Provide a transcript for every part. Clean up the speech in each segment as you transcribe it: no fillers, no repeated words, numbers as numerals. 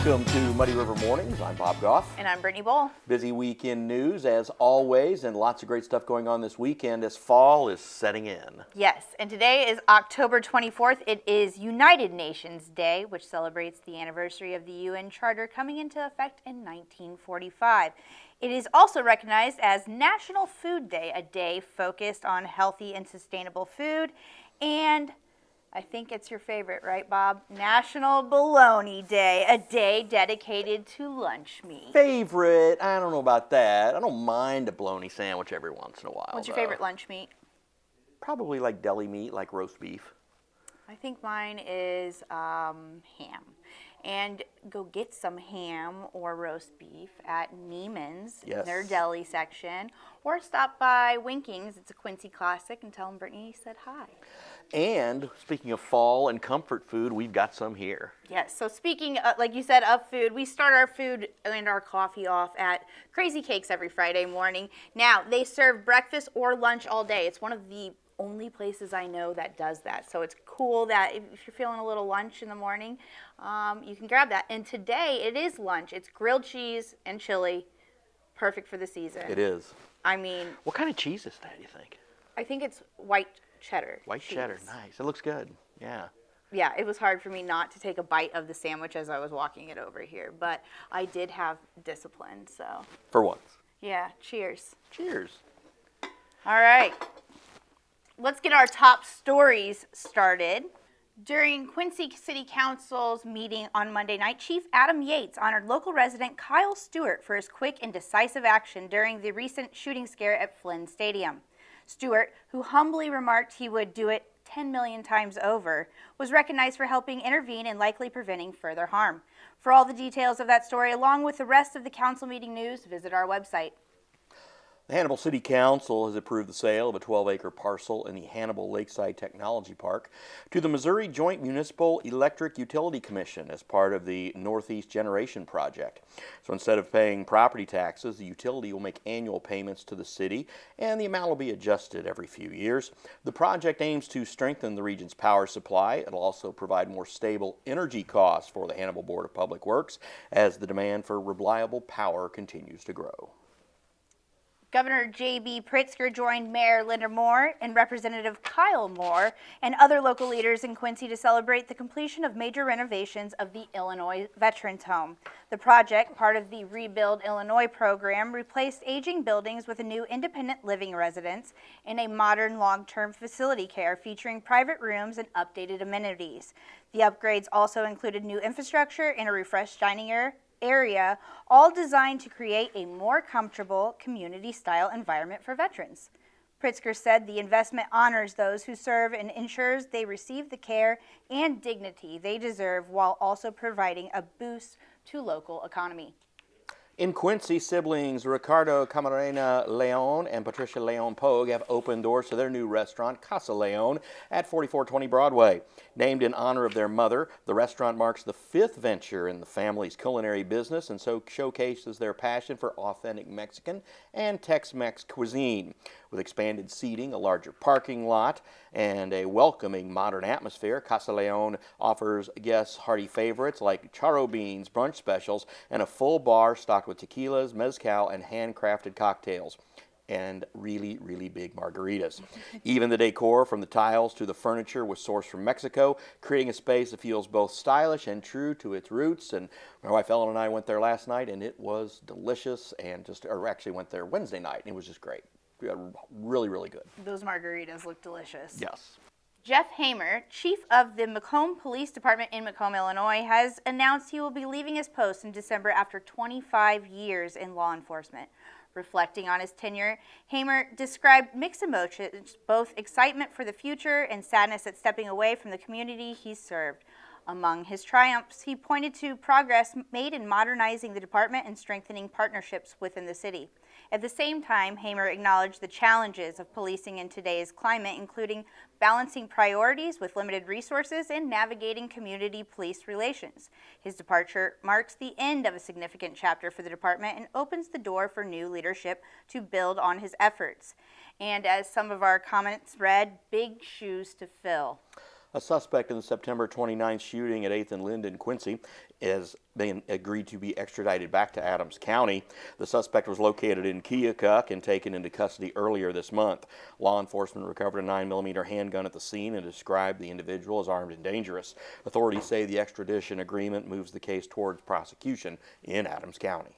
Welcome to Muddy River Mornings. I'm Bob Gough. And I'm Brittany Boll. Busy weekend news as always, and lots of great stuff going on this weekend as fall is setting in. Yes, and today is October 24th. It is United Nations Day, which celebrates the anniversary of the UN Charter coming into effect in 1945. It is also recognized as National Food Day, a day focused on healthy and sustainable food, and I think it's your favorite, right, Bob? National Bologna Day, a day dedicated to lunch meat. Favorite? I don't know about that. I don't mind a bologna sandwich every once in a while. What's your favorite lunch meat? Probably like deli meat, like roast beef. I think mine is ham. And go get some ham or roast beef at Neiman's, Yes. their deli section, or stop by Winking's. It's a Quincy classic, and tell them Brittany said hi. And speaking of fall and comfort food, we've got some here. Yes, so speaking, like you said, of food, we start our food and our coffee off at Crazy Cakes every Friday morning. Now, they serve breakfast or lunch all day. It's one of the only places I know that does that. So it's cool that if you're feeling a little lunch in the morning, you can grab that. And today it is lunch. It's grilled cheese and chili. Perfect for the season. It is. I mean, What kind of cheese is that, you think? I think it's white cheddar. White cheese. cheddar. Nice. It looks good. Yeah. Yeah, it was hard for me not to take a bite of the sandwich as I was walking it over here. But I did have discipline, so. For once. Yeah, cheers. Cheers. All right. Let's get our top stories started. During Quincy City Council's meeting on Monday night, Chief Adam Yates honored local resident Kyle Stewart for his quick and decisive action during the recent shooting scare at Flynn Stadium. Stewart, who humbly remarked he would do it 10 million times over, was recognized for helping intervene and likely preventing further harm. For all the details of that story, along with the rest of the council meeting news, visit our website. The Hannibal City Council has approved the sale of a 12-acre parcel in the Hannibal Lakeside Technology Park to the Missouri Joint Municipal Electric Utility Commission as part of the Northeast Generation Project. So instead of paying property taxes, the utility will make annual payments to the city, and the amount will be adjusted every few years. The project aims to strengthen the region's power supply. It'll also provide more stable energy costs for the Hannibal Board of Public Works as the demand for reliable power continues to grow. Governor J.B. Pritzker joined Mayor Linda Moore and Representative Kyle Moore and other local leaders in Quincy to celebrate the completion of major renovations of the Illinois Veterans Home. The project, part of the Rebuild Illinois program, replaced aging buildings with a new independent living residence and a modern long-term facility care featuring private rooms and updated amenities. The upgrades also included new infrastructure and a refreshed dining area, all designed to create a more comfortable community-style environment for veterans. Pritzker said the investment honors those who serve and ensures they receive the care and dignity they deserve while also providing a boost to local economy. In Quincy, siblings Ricardo Camarena Leon and Patricia Leon Pogue have opened doors to their new restaurant, Casa Leon, at 4420 Broadway. Named in honor of their mother, the restaurant marks the fifth venture in the family's culinary business and so showcases their passion for authentic Mexican and Tex-Mex cuisine. With expanded seating, a larger parking lot, and a welcoming modern atmosphere, Casa Leon offers guests hearty favorites like charro beans, brunch specials, and a full bar stocked with tequilas, mezcal, and handcrafted cocktails. And really, really big margaritas. Even the decor, from the tiles to the furniture, was sourced from Mexico, creating a space that feels both stylish and true to its roots. And my wife Ellen and I went there last night, and it was delicious. Or actually went there Wednesday night, and it was just great. Really, really good. Those margaritas look delicious. Yes. Jeff Hamer, chief of the Macomb Police Department in Macomb, Illinois, has announced he will be leaving his post in December after 25 years in law enforcement. Reflecting on his tenure, Hamer described mixed emotions, both excitement for the future and sadness at stepping away from the community he served. Among his triumphs, he pointed to progress made in modernizing the department and strengthening partnerships within the city. At the same time, Hamer acknowledged the challenges of policing in today's climate, including balancing priorities with limited resources and navigating community police relations. His departure marks the end of a significant chapter for the department and opens the door for new leadership to build on his efforts. And as some of our comments read, big shoes to fill. A suspect in the September 29th shooting at 8th and Linden, Quincy, has been agreed to be extradited back to Adams County. The suspect was located in Keokuk and taken into custody earlier this month. Law enforcement recovered a 9mm handgun at the scene and described the individual as armed and dangerous. Authorities say the extradition agreement moves the case towards prosecution in Adams County.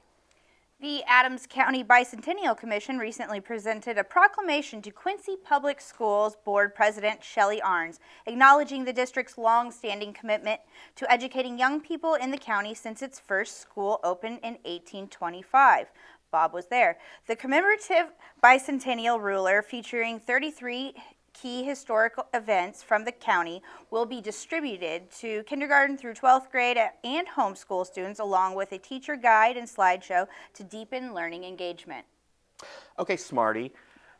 The Adams County Bicentennial Commission recently presented a proclamation to Quincy Public Schools Board President Shelley Arns, acknowledging the district's long-standing commitment to educating young people in the county since its first school opened in 1825. Bob was there. The commemorative bicentennial ruler, featuring 33 key historical events from the county, will be distributed to kindergarten through 12th grade and homeschool students, along with a teacher guide and slideshow to deepen learning engagement. Okay, Smarty,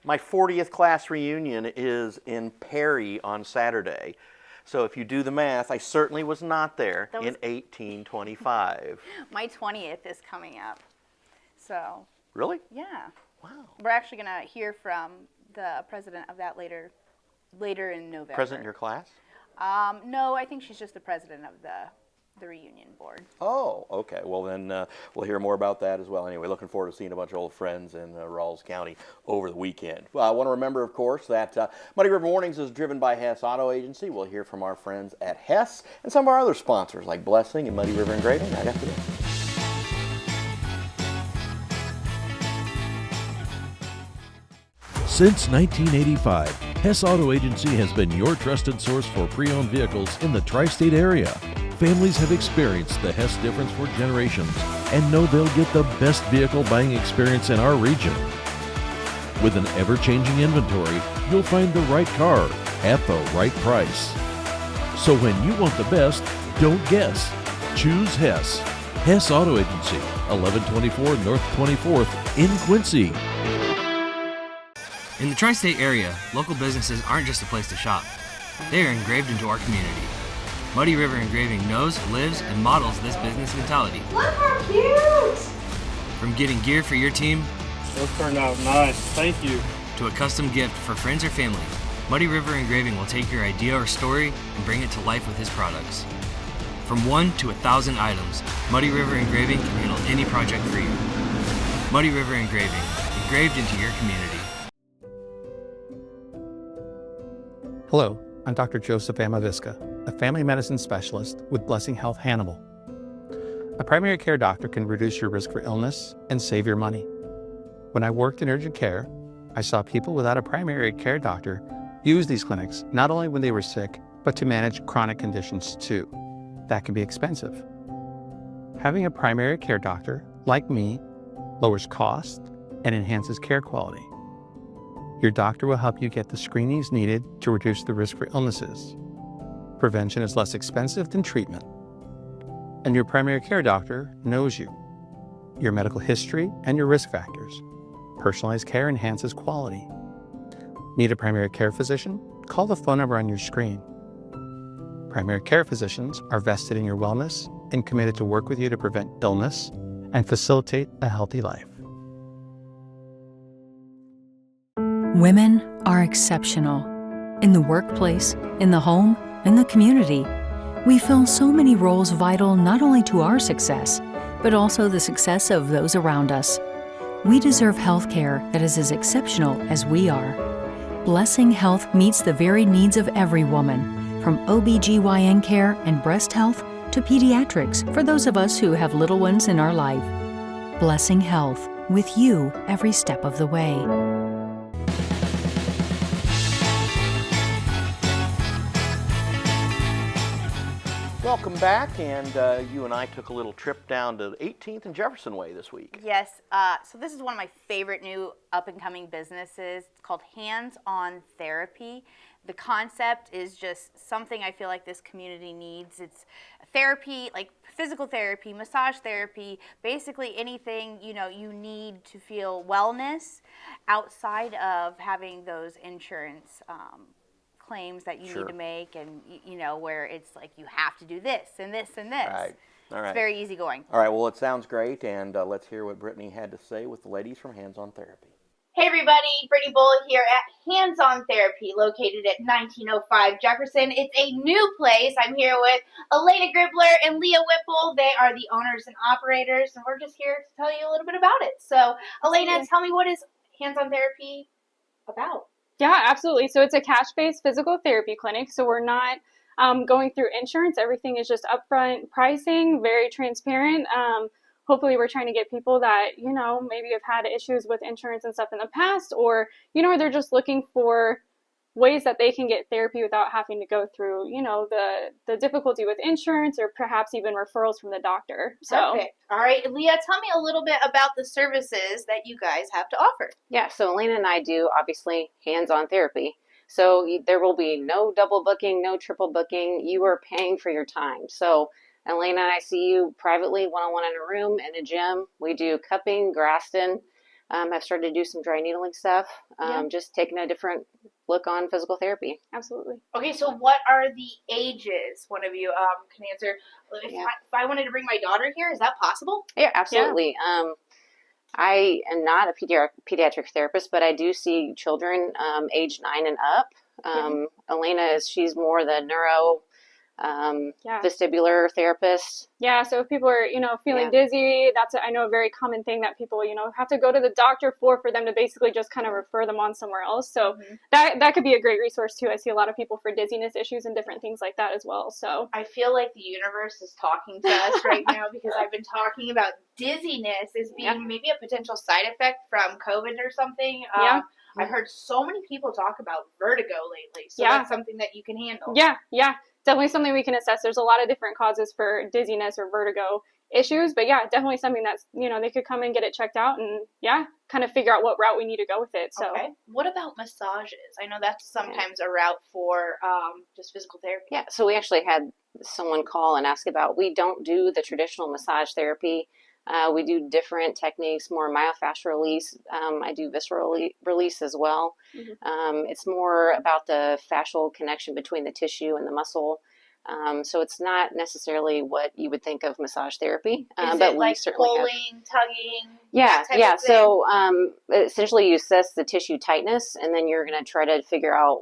my 40th class reunion is in Perry on Saturday. So if you do the math, I certainly was not there in 1825. My 20th is coming up. So. Really? Yeah. Wow. We're actually going to hear from the president of that later in November. President of your class? No, I think she's just the president of the reunion board. Oh, okay. Well, then we'll hear more about that as well. Anyway, looking forward to seeing a bunch of old friends in Rawls County over the weekend. Well, I want to remember, of course, that Muddy River Mornings is driven by Hess Auto Agency. We'll hear from our friends at Hess and some of our other sponsors like Blessing and Muddy River Engraving right after this. Since 1985, Hess Auto Agency has been your trusted source for pre-owned vehicles in the tri-state area. Families have experienced the Hess difference for generations and know they'll get the best vehicle buying experience in our region. With an ever-changing inventory, you'll find the right car at the right price. So when you want the best, don't guess. Choose Hess. Hess Auto Agency, 1124 North 24th in Quincy. In the tri-state area, local businesses aren't just a place to shop. They are engraved into our community. Muddy River Engraving knows, lives, and models this business mentality. Look how cute! From getting gear for your team, Those turned out nice, thank you. to a custom gift for friends or family, Muddy River Engraving will take your idea or story and bring it to life with his products. From 1 to 1,000 items, Muddy River Engraving can handle any project for you. Muddy River Engraving, engraved into your community. Hello, I'm Dr. Joseph Amavisca, a family medicine specialist with Blessing Health Hannibal. A primary care doctor can reduce your risk for illness and save your money. When I worked in urgent care, I saw people without a primary care doctor use these clinics not only when they were sick, but to manage chronic conditions too. That can be expensive. Having a primary care doctor, like me, lowers cost and enhances care quality. Your doctor will help you get the screenings needed to reduce the risk for illnesses. Prevention is less expensive than treatment. And your primary care doctor knows you, your medical history, and your risk factors. Personalized care enhances quality. Need a primary care physician? Call the phone number on your screen. Primary care physicians are vested in your wellness and committed to work with you to prevent illness and facilitate a healthy life. Women are exceptional. In the workplace, in the home, in the community, we fill so many roles vital not only to our success, but also the success of those around us. We deserve health care that is as exceptional as we are. Blessing Health meets the varied needs of every woman, from OB/GYN care and breast health to pediatrics for those of us who have little ones in our life. Blessing Health, with you every step of the way. Welcome back, and you and I took a little trip down to 18th and Jefferson Way this week. Yes, so this is one of my favorite new up-and-coming businesses. It's called Hands-On Therapy. The concept is just something I feel like this community needs. It's therapy, like physical therapy, massage therapy, basically anything you need to feel wellness outside of having those insurance claims that you need to make, and where it's like you have to do this and this and this. Right. All right. It's very easygoing. All right, well, it sounds great, and let's hear what Brittany had to say with the ladies from Hands-On Therapy. Hey everybody, Brittany Boll here at Hands On Therapy, located at 1905 Jefferson. It's a new place. I'm here with Elena Gribler and Leah Whipple. They are the owners and operators, and we're just here to tell you a little bit about it. So, Elena, tell me, what is Hands On Therapy about? Yeah, absolutely. So it's a cash-based physical therapy clinic. So we're not going through insurance. Everything is just upfront pricing, very transparent. Hopefully we're trying to get people that, maybe have had issues with insurance and stuff in the past, or, they're just looking for ways that they can get therapy without having to go through, the difficulty with insurance or perhaps even referrals from the doctor. So, Perfect. All right, Leah, tell me a little bit about the services that you guys have to offer. Yeah, so Elena and I do, obviously, hands-on therapy. So there will be no double booking, no triple booking. You are paying for your time. So Elena and I see you privately, one-on-one in a room, in a gym. We do cupping, Graston. I've started to do some dry needling stuff, just taking a different look on physical therapy. Absolutely. Okay, so what are the ages? One of you can answer. If I wanted to bring my daughter here, is that possible? Yeah, absolutely. Yeah. I am not a pediatric therapist, but I do see children age 9 and up. Elena she's more the neuro vestibular therapist. Yeah, so if people are, feeling dizzy, that's, I know, a very common thing that people, have to go to the doctor for them to basically just kind of refer them on somewhere else. So that could be a great resource too. I see a lot of people for dizziness issues and different things like that as well. So I feel like the universe is talking to us right now, because I've been talking about dizziness as being maybe a potential side effect from COVID or something. I've heard so many people talk about vertigo lately. So that's something that you can handle. Yeah. Definitely something we can assess. There's a lot of different causes for dizziness or vertigo issues, but definitely something that's, they could come and get it checked out and kind of figure out what route we need to go with it. So, what about massages? I know that's sometimes a route for just physical therapy. Yeah, so we actually had someone call and ask about, we don't do the traditional massage therapy. We do different techniques, more myofascial release. I do visceral release as well. It's more about the fascial connection between the tissue and the muscle. So it's not necessarily what you would think of massage therapy. Is but it like pulling, tugging? Yeah. So essentially you assess the tissue tightness, and then you're going to try to figure out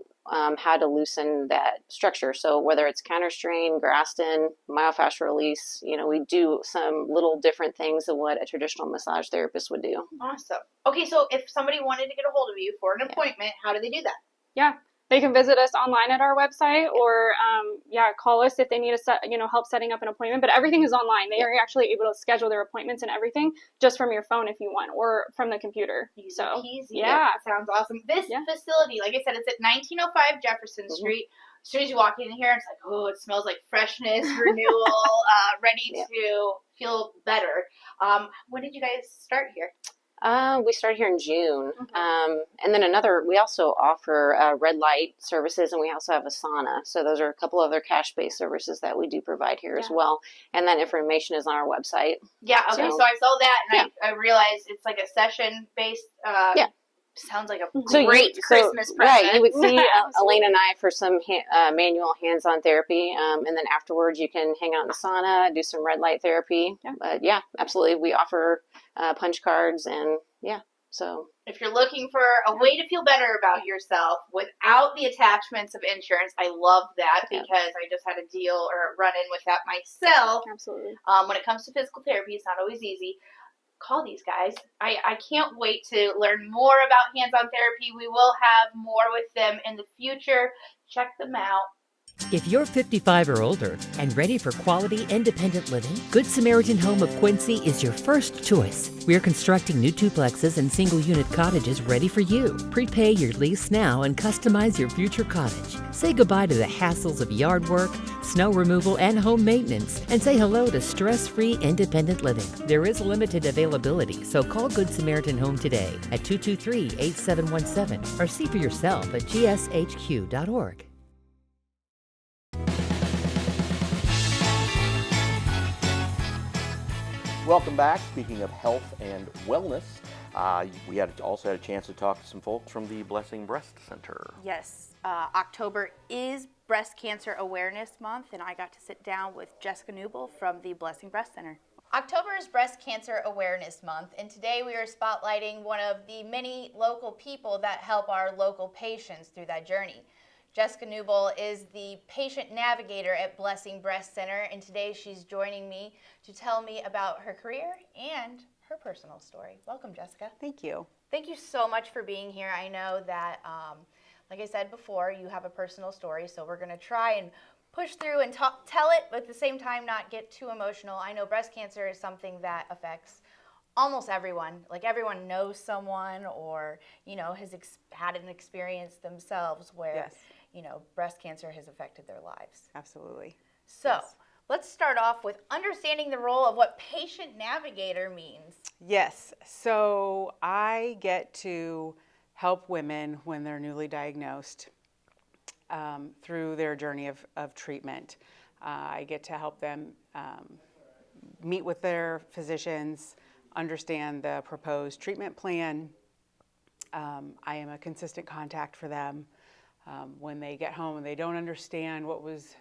how to loosen that structure. So whether it's counter strain, Graston, myofascial release, we do some little different things than what a traditional massage therapist would do. Awesome. Okay, so if somebody wanted to get a hold of you for an appointment, how do they do that? Yeah, they can visit us online at our website, or call us if they need help setting up an appointment. But everything is online. They are actually able to schedule their appointments and everything just from your phone if you want, or from the computer. Easy peasy. Sounds awesome. This facility, like I said, it's at 1905 Jefferson Street. As soon as you walk in here, it's like, oh, it smells like freshness, renewal, ready to feel better. When did you guys start here? We started here in June. And then we also offer red light services, and we also have a sauna. So those are a couple other cash-based services that we do provide here as well. And that information is on our website. Yeah, okay, so I saw that, and I realized it's like a session-based, sounds like a great Christmas present. Right, you would see Elena and I for some manual hands-on therapy, and then afterwards you can hang out in the sauna, do some red light therapy. But absolutely, we offer punch cards, and so if you're looking for a way to feel better about yourself without the attachments of insurance, I love that, because I just had a deal or a run-in with that myself. Absolutely. When it comes to physical therapy, it's not always easy. Call these guys. I can't wait to learn more about hands-on therapy. We will have more with them in the future. Check them out. If you're 55 or older and ready for quality, independent living, Good Samaritan Home of Quincy is your first choice. We're constructing new duplexes and single-unit cottages ready for you. Prepay your lease now and customize your future cottage. Say goodbye to the hassles of yard work, snow removal, and home maintenance, and say hello to stress-free, independent living. There is limited availability, so call Good Samaritan Home today at 223-8717 or see for yourself at gshq.org. Welcome back. Speaking of health and wellness, we also had a chance to talk to some folks from the Blessing Breast Center. Yes, October is Breast Cancer Awareness Month, and I got to sit down with Jessica Newble from the Blessing Breast Center. October is Breast Cancer Awareness Month, and today we are spotlighting one of the many local people that help our local patients through that journey. Jessica Newbold is the patient navigator at Blessing Breast Center, and today she's joining me to tell me about her career and her personal story. Welcome, Jessica. Thank you. Thank you so much for being here. I know that, like I said before, you have a personal story, so we're going to try and push through and tell it, but at the same time not get too emotional. I know breast cancer is something that affects almost everyone. Like everyone knows someone or, has had an experience themselves where, breast cancer has affected their lives. Absolutely. So Yes. let's start off with understanding the role of what patient navigator means. Yes. So I get to help women when they're newly diagnosed through their journey of treatment. I get to help them meet with their physicians, understand the proposed treatment plan. I am a consistent contact for them when they get home and they don't understand what was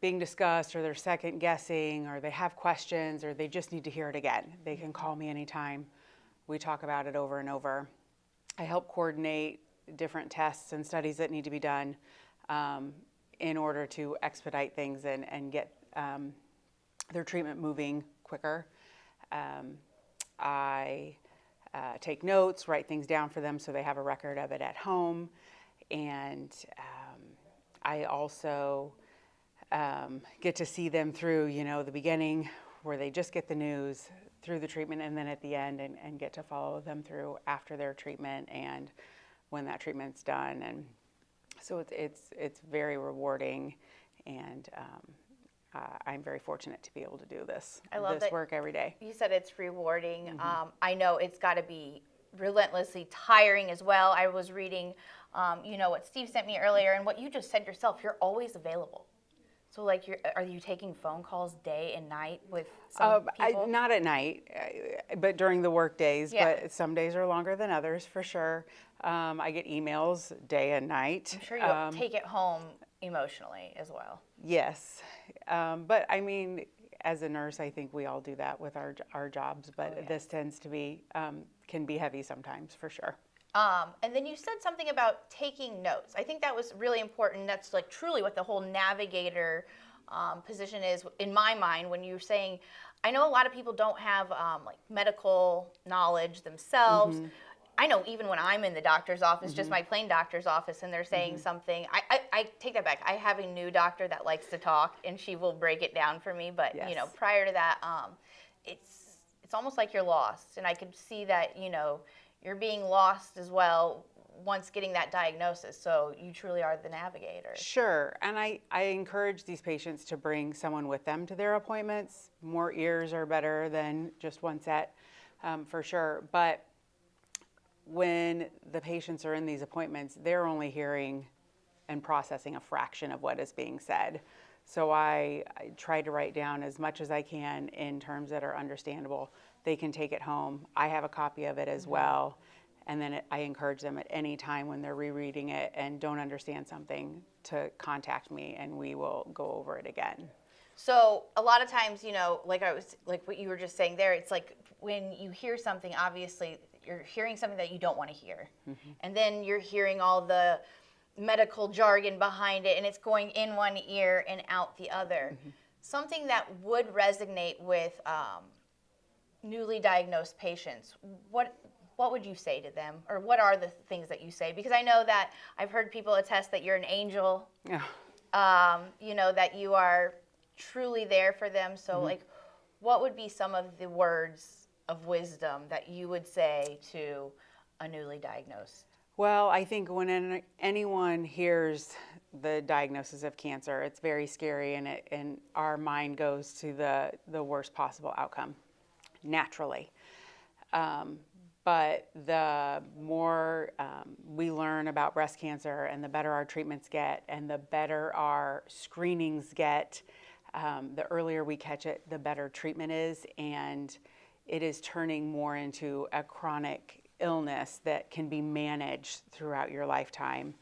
being discussed, or they're second guessing, or they have questions, or they just need to hear it again. They can call me anytime. We talk about it over and over. I help coordinate different tests and studies that need to be done in order to expedite things and get their treatment moving quicker. I take notes, write things down for them so they have a record of it at home. And I also get to see them through, the beginning where they just get the news, through the treatment, and then at the end and get to follow them through after their treatment and when that treatment's done. And so it's very rewarding, and I'm very fortunate to be able to do this. I love this work every day. You said it's rewarding. I know it's got to be relentlessly tiring as well. I was reading, what Steve sent me earlier, and what you just said yourself. You're always available. So, are you taking phone calls day and night with some people? Not at night, but during the work days. Yeah. But some days are longer than others, for sure. I get emails day and night. I'm sure you'll take it home emotionally as well. Yes, but I mean, as a nurse, I think we all do that with our jobs. But this tends to be can be heavy sometimes, for sure. And then you said something about taking notes. I think that was really important. That's truly what the whole navigator position is in my mind. When you're saying, I know a lot of people don't have medical knowledge themselves. I know even when I'm in the doctor's office, just my plain doctor's office, and they're saying something, I take that back. I have a new doctor that likes to talk, and she will break it down for me. But prior to that, it's almost like you're lost, and I could see that you're being lost as well once getting that diagnosis. So you truly are the navigator. Sure, and I encourage these patients to bring someone with them to their appointments. More ears are better than just one set, for sure. But when the patients are in these appointments, they're only hearing and processing a fraction of what is being said. So I try to write down as much as I can in terms that are understandable. They can take it home. I have a copy of it as well. And then I encourage them at any time when they're rereading it and don't understand something to contact me, and we will go over it again. So a lot of times, like what you were just saying there, it's like when you hear something, obviously you're hearing something that you don't want to hear. And then you're hearing all the medical jargon behind it, and it's going in one ear and out the other. Something that would resonate with newly diagnosed patients, what would you say to them, or what are the things that you say? Because I know that I've heard people attest that you're an angel, that you are truly there for them. So what would be some of the words of wisdom that you would say to a newly diagnosed? Well, I think when anyone hears the diagnosis of cancer, it's very scary, and our mind goes to the worst possible outcome, naturally. But the more we learn about breast cancer, and the better our treatments get, and the better our screenings get, the earlier we catch it, the better treatment is, and it is turning more into a chronic illness that can be managed throughout your lifetime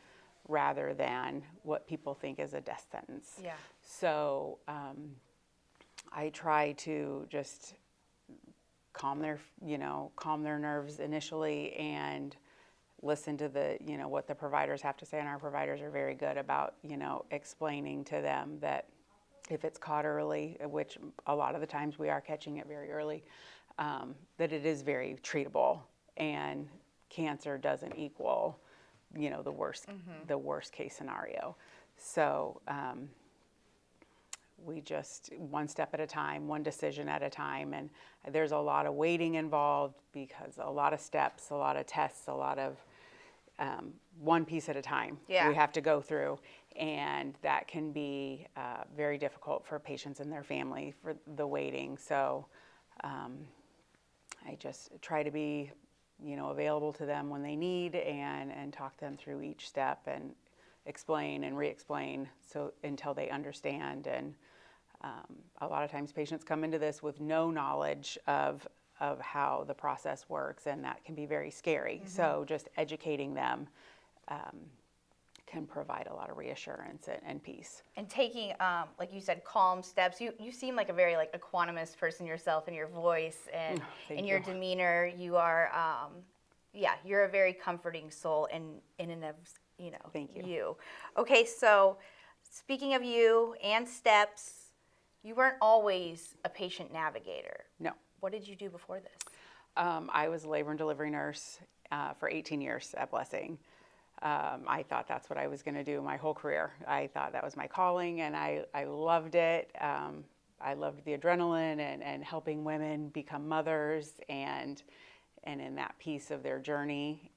rather than what people think is a death sentence. Yeah. So I try to just calm their nerves initially and listen to what the providers have to say. And our providers are very good about, explaining to them that if it's caught early, which a lot of the times we are catching it very early, that it is very treatable, and cancer doesn't equal, the worst case scenario. So we just one step at a time, one decision at a time, and there's a lot of waiting involved because a lot of steps, a lot of tests, a lot of one piece at a time we have to go through, and that can be very difficult for patients and their family for the waiting. So I just try to be, available to them when they need, and talk them through each step and explain and re-explain until they understand. And a lot of times patients come into this with no knowledge of how the process works, and that can be very scary. So just educating them can provide a lot of reassurance and peace. And taking, like you said, calm steps. You seem like a very equanimous person yourself, in your voice and in your demeanor. You are, you're a very comforting soul in and of, Thank you. Okay, so speaking of you and steps, you weren't always a patient navigator. No. What did you do before this? I was a labor and delivery nurse for 18 years at Blessing. I thought that's what I was going to do my whole career. I thought that was my calling, and I loved it. I loved the adrenaline and helping women become mothers, and in that piece of their journey,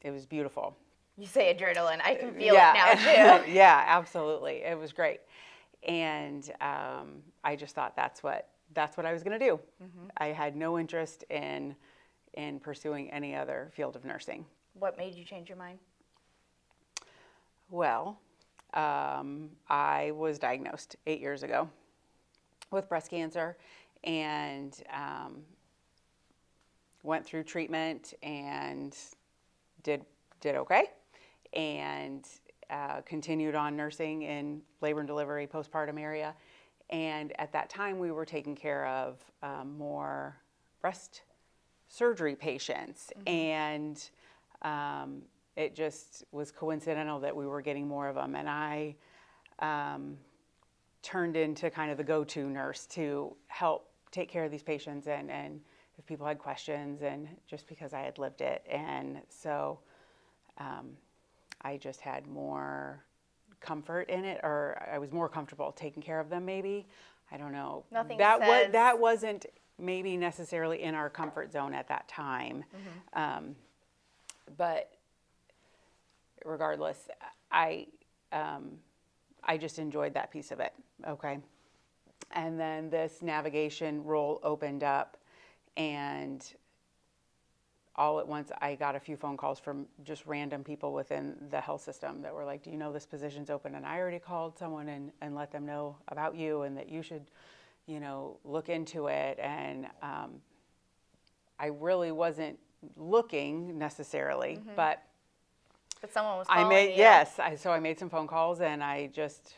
it was beautiful. You say adrenaline, I can feel it now too. Yeah, absolutely. It was great. And I just thought that's what I was going to do. I had no interest in pursuing any other field of nursing. What made you change your mind? Well, I was diagnosed 8 years ago with breast cancer, and went through treatment and did okay, and continued on nursing in labor and delivery, postpartum area. And at that time, we were taking care of more breast surgery patients, and it just was coincidental that we were getting more of them. And I turned into kind of the go-to nurse to help take care of these patients, and if people had questions, and just because I had lived it. And so I just had more comfort in it, or I was more comfortable taking care of them, maybe. I don't know. That wasn't maybe necessarily in our comfort zone at that time. But regardless, I just enjoyed that piece of it. Okay. And then this navigation role opened up, and all at once I got a few phone calls from just random people within the health system that were like, do you know this position's open? And I already called someone and let them know about you, and that you should, look into it. And I really wasn't looking necessarily, but someone was calling you. Yes. So I made some phone calls, and I just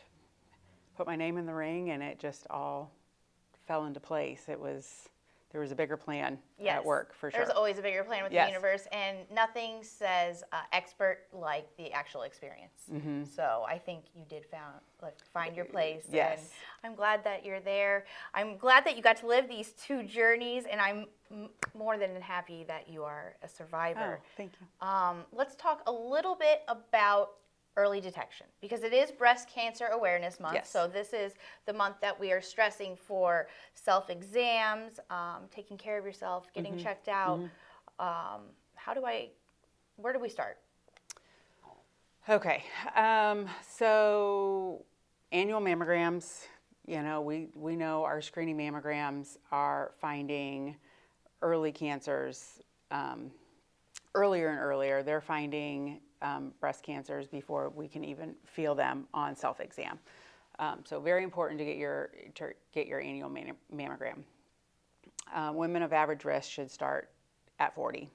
put my name in the ring, and it just all fell into place. There was a bigger plan at work, for sure. There's always a bigger plan with the universe, and nothing says expert like the actual experience. So I think you did find your place. Yes. And I'm glad that you're there. I'm glad that you got to live these two journeys, and I'm more than happy that you are a survivor. Oh, thank you. Let's talk a little bit about early detection, because it is Breast Cancer Awareness Month. Yes. So this is the month that we are stressing for self-exams, taking care of yourself, getting checked out. Where do we start? Okay. So annual mammograms, we know our screening mammograms are finding early cancers earlier and earlier. They're finding breast cancers before we can even feel them on self-exam. So very important to get your annual mammogram. Women of average risk should start at 40.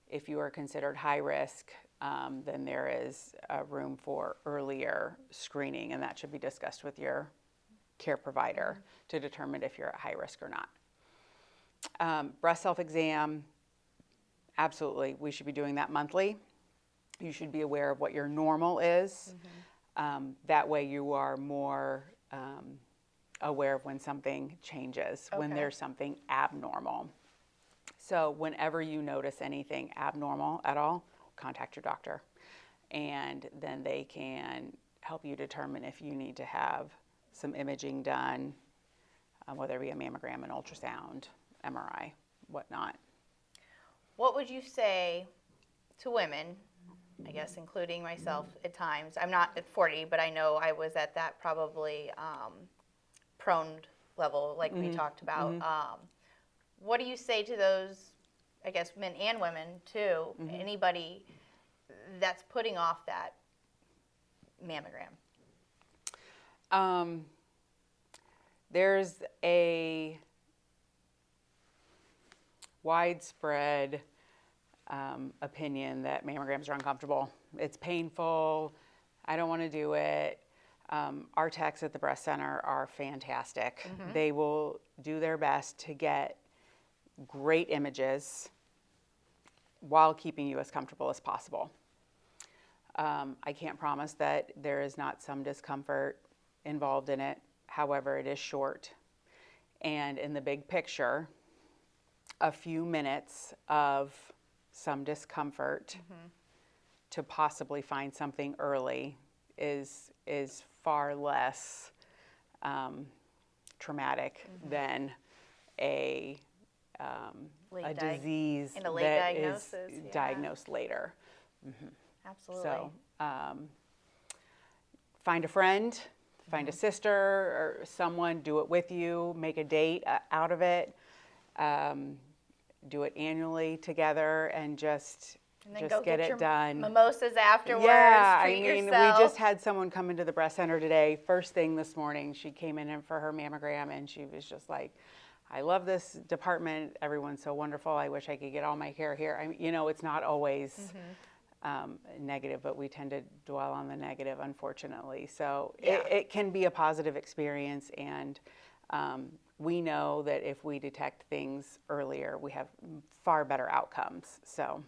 If you are considered high risk, then there is room for earlier screening, and that should be discussed with your care provider to determine if you're at high risk or not. Breast self-exam, absolutely. We should be doing that monthly. You should be aware of what your normal is. That way you are more aware of when something changes, when there's something abnormal. So whenever you notice anything abnormal at all, contact your doctor. And then they can help you determine if you need to have some imaging done, whether it be a mammogram, an ultrasound, MRI, whatnot. What would you say to women, I guess including myself at times? I'm not at 40, but I know I was at that probably prone level like we talked about. What do you say to those, I guess men and women too, anybody that's putting off that mammogram? There's a widespread opinion that mammograms are uncomfortable. It's painful. I don't want to do it. Our techs at the breast center are fantastic. They will do their best to get great images while keeping you as comfortable as possible. I can't promise that there is not some discomfort involved in it. However, it is short. And in the big picture, a few minutes of some discomfort to possibly find something early is far less traumatic than a disease that is diagnosed later. Absolutely. So find a friend, find a sister or someone, do it with you, make a date out of it, do it annually together, and just get it done. Mimosas afterwards. Yeah, treat I mean, yourself. we just had someone come into the breast center today. First thing this morning, she came in for her mammogram, and she was just like, I love this department. Everyone's so wonderful. I wish I could get all my care here. I mean, you know, it's not always negative, but we tend to dwell on the negative, unfortunately. So it can be a positive experience, and we know that if we detect things earlier, we have far better outcomes. So,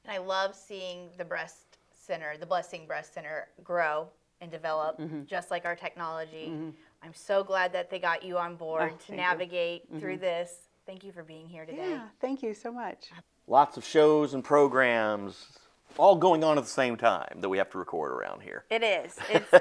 and I love seeing the breast center, the Blessing Breast Center, grow and develop, just like our technology. I'm so glad that they got you on board to navigate through this. Thank you for being here today. Yeah, thank you so much. Lots of shows and programs all going on at the same time that we have to record around here. It is. It's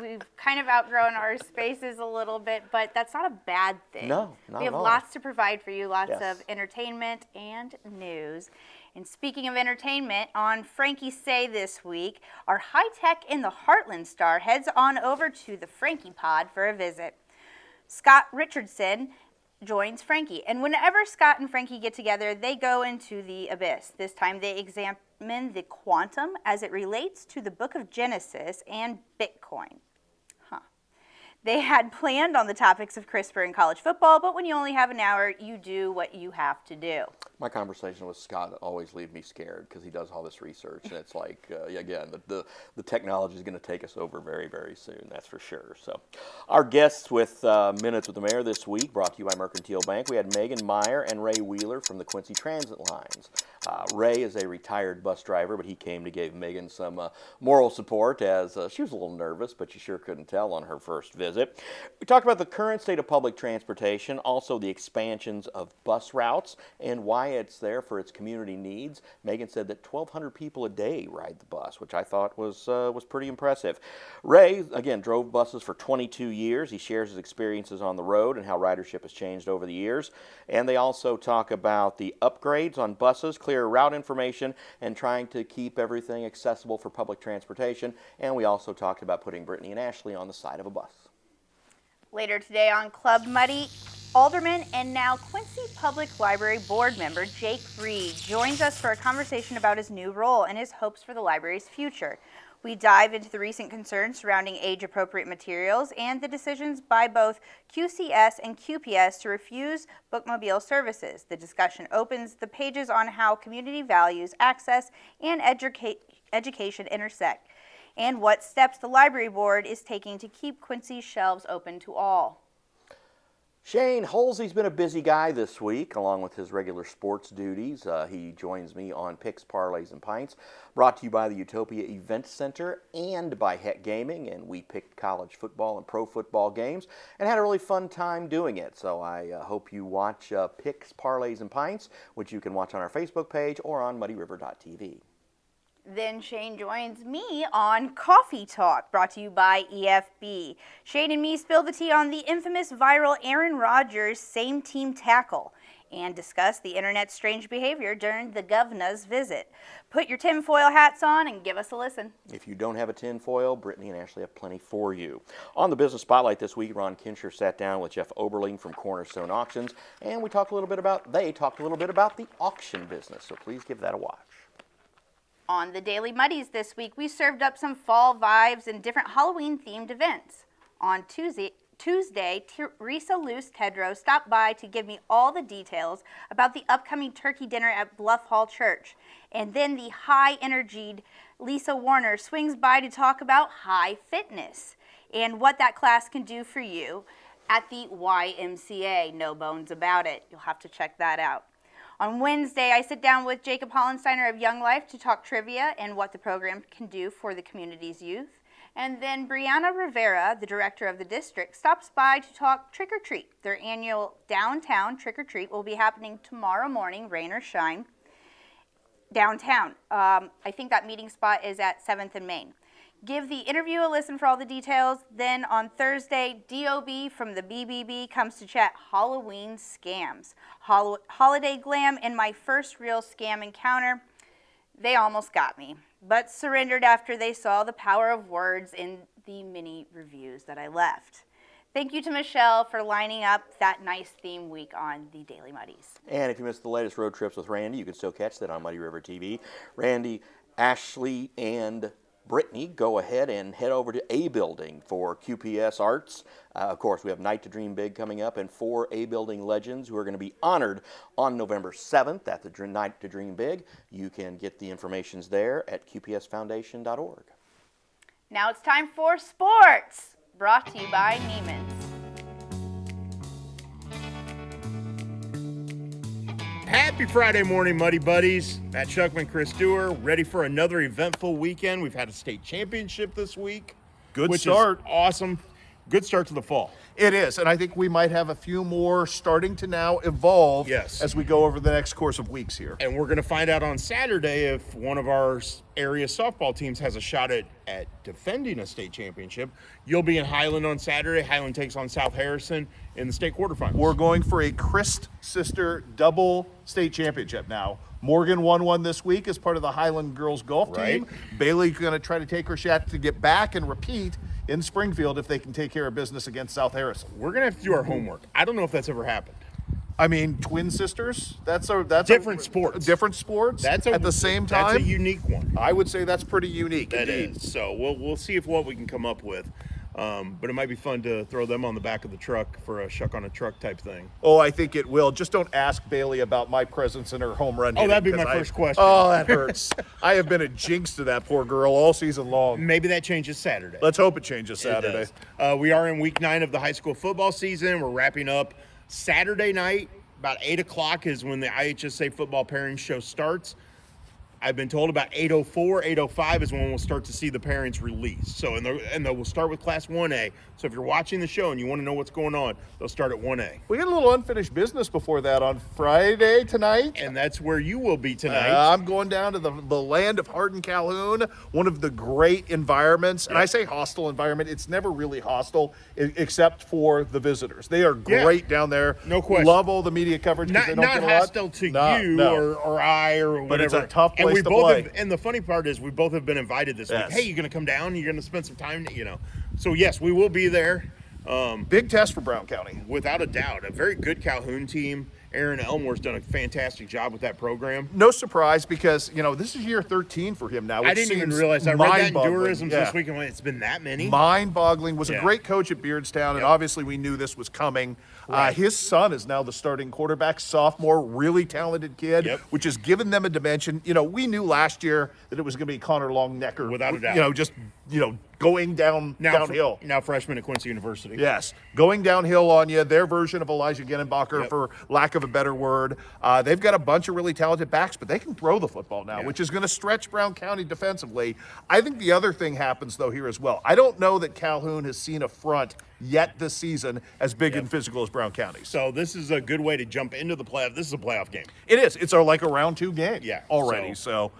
we've kind of outgrown our spaces a little bit, but that's not a bad thing. No, not We have at all. lots to provide for you, lots Yes. of entertainment and news. And speaking of entertainment, on Frankie Say this week, our high-tech in the Heartland star heads on over to the Frankie Pod for a visit. Scott Richardson joins Frankie, and whenever Scott and Frankie get together, they go into the abyss. This time they examine the quantum as it relates to the book of Genesis and Bitcoin. They had planned on the topics of CRISPR and college football, but when you only have an hour, you do what you have to do. My conversation with Scott always leaves me scared because he does all this research, and it's like, again, the technology is going to take us over very, very soon, that's for sure. So, our guests with Minutes with the Mayor this week, brought to you by Mercantile Bank. We had Megan Meyer and Ray Wheeler from the Quincy Transit Lines. Ray is a retired bus driver, but he came to give Megan some moral support as she was a little nervous, but you sure couldn't tell on her first visit. We talked about the current state of public transportation, also the expansions of bus routes and why it's there for its community needs. Megan said that 1,200 people a day ride the bus, which I thought was pretty impressive. Ray, again, drove buses for 22 years. He shares his experiences on the road and how ridership has changed over the years. And they also talk about the upgrades on buses, clear route information, and trying to keep everything accessible for public transportation. And we also talked about putting Brittany and Ashley on the side of a bus. Later today on Club Muddy, Alderman and now Quincy Public Library Board member Jake Reed joins us for a conversation about his new role and his hopes for the library's future. We dive into the recent concerns surrounding age-appropriate materials and the decisions by both QCS and QPS to refuse bookmobile services. The discussion opens the pages on how community values, access, and education intersect, and what steps the library board is taking to keep Quincy's shelves open to all. Shane Holsey's been a busy guy this week, along with his regular sports duties. He joins me on Picks, Parlays, and Pints, brought to you by the Utopia Event Center and by Heck Gaming. And we picked college football and pro football games and had a really fun time doing it. So I hope you watch Picks, Parlays, and Pints, which you can watch on our Facebook page or on muddyriver.tv. Then Shane joins me on Coffee Talk, brought to you by EFB. Shane and me spill the tea on the infamous viral Aaron Rodgers same-team tackle and discuss the internet's strange behavior during the governor's visit. Put your tinfoil hats on and give us a listen. If you don't have a tinfoil, Brittany and Ashley have plenty for you. On the Business Spotlight this week, Ron Kincher sat down with Jeff Oberling from Cornerstone Auctions, and they talked a little bit about the auction business, so please give that a watch. On the Daily Muddies this week, we served up some fall vibes and different Halloween-themed events. On Tuesday, Teresa Luce Tedrow stopped by to give me all the details about the upcoming turkey dinner at Bluff Hall Church. And then the high-energied Lisa Warner swings by to talk about high fitness and what that class can do for you at the YMCA. No bones about it. You'll have to check that out. On Wednesday, I sit down with Jacob Hollensteiner of Young Life to talk trivia and what the program can do for the community's youth. And then Brianna Rivera, the director of the district, stops by to talk Trick or Treat. Their annual downtown Trick or Treat will be happening tomorrow morning, rain or shine, downtown. I think that meeting spot is at 7th and Main. Give the interview a listen for all the details. Then on Thursday, DOB from the BBB comes to chat Halloween scams. Holiday glam and my first real scam encounter. They almost got me, but surrendered after they saw the power of words in the mini reviews that I left. Thank you to Michelle for lining up that nice theme week on the Daily Muddies. And if you missed the latest road trips with Randy, you can still catch that on Muddy River TV. Randy, Ashley, and Brittany, go ahead and head over to A Building for QPS Arts. Of course, we have Night to Dream Big coming up and 4 A Building legends who are going to be honored on November 7th at the Night to Dream Big. You can get the information there at qpsfoundation.org. Now it's time for sports, brought to you by Neiman's. Happy Friday morning, Muddy Buddies. Matt Shuckman, Chris Dewar, ready for another eventful weekend. We've had a state championship this week. Good start. Is awesome. Good start to the fall. It is, and I think we might have a few more starting to now evolve as we go over the next course of weeks here. And we're going to find out on Saturday if one of our area softball teams has a shot at defending a state championship. You'll be in Highland on Saturday. Highland takes on South Harrison in the state quarterfinals. We're going for a Christ sister double state championship now. Morgan won one this week as part of the Highland girls golf team. Bailey's going to try to take her shot to get back and repeat in Springfield if they can take care of business against South Harrison. We're going to have to do our homework. I don't know if that's ever happened. I mean, twin sisters, that's different sports. Different sports at the same time. That's a unique one. I would say that's pretty unique. That is. So we'll see what we can come up with. But it might be fun to throw them on the back of the truck for a shuck on a truck type thing. Oh, I think it will. Just don't ask Bailey about my presence in her home run. Oh, that'd be my first question. Oh, that hurts. I have been a jinx to that poor girl all season long. Maybe that changes Saturday. Let's hope it changes Saturday. We are in week 9 of the high school football season. We're wrapping up Saturday night. About 8 o'clock is when the IHSA football pairing show starts. I've been told about 8:04, 8:05 is when we'll start to see the pairings released. So, and we'll start with Class 1A. So if you're watching the show and you want to know what's going on, they'll start at 1A. We got a little unfinished business before that on Friday tonight. And that's where you will be tonight. I'm going down to the land of Hardin Calhoun, one of the great environments. And I say hostile environment. It's never really hostile except for the visitors. They are great down there. No question. Love all the media coverage. Not hostile to you or I or whatever. But it's a tough place to play. play. And the funny part is we both have been invited this week. Hey, you going to come down? You're going to spend some time, So, yes, we will be there. Big test for Brown County. Without a doubt. A very good Calhoun team. Aaron Elmore's done a fantastic job with that program. No surprise because, this is year 13 for him now. I didn't even realize. I read that in Tourism this week and went, it's been that many? Mind-boggling. Was a great coach at Beardstown, and obviously we knew this was coming. His son is now the starting quarterback, sophomore, really talented kid, which has given them a dimension. We knew last year that it was going to be Connor Longnecker. Without a doubt. Just going downhill. Now freshman at Quincy University. Yes, going downhill on you. Their version of Elijah Ginnenbacher, Yep. for lack of a better word. They've got a bunch of really talented backs, but they can throw the football now, which is going to stretch Brown County defensively. I think the other thing happens, though, here as well. I don't know that Calhoun has seen a front yet this season as big and physical as Brown County. So this is a good way to jump into the playoff. This is a playoff game. It is. It's like a round 2 game already. So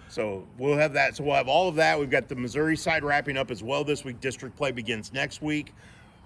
we'll have that. So we'll have all of that. We've got the Missouri side wrapping up as well this week. District play begins next week.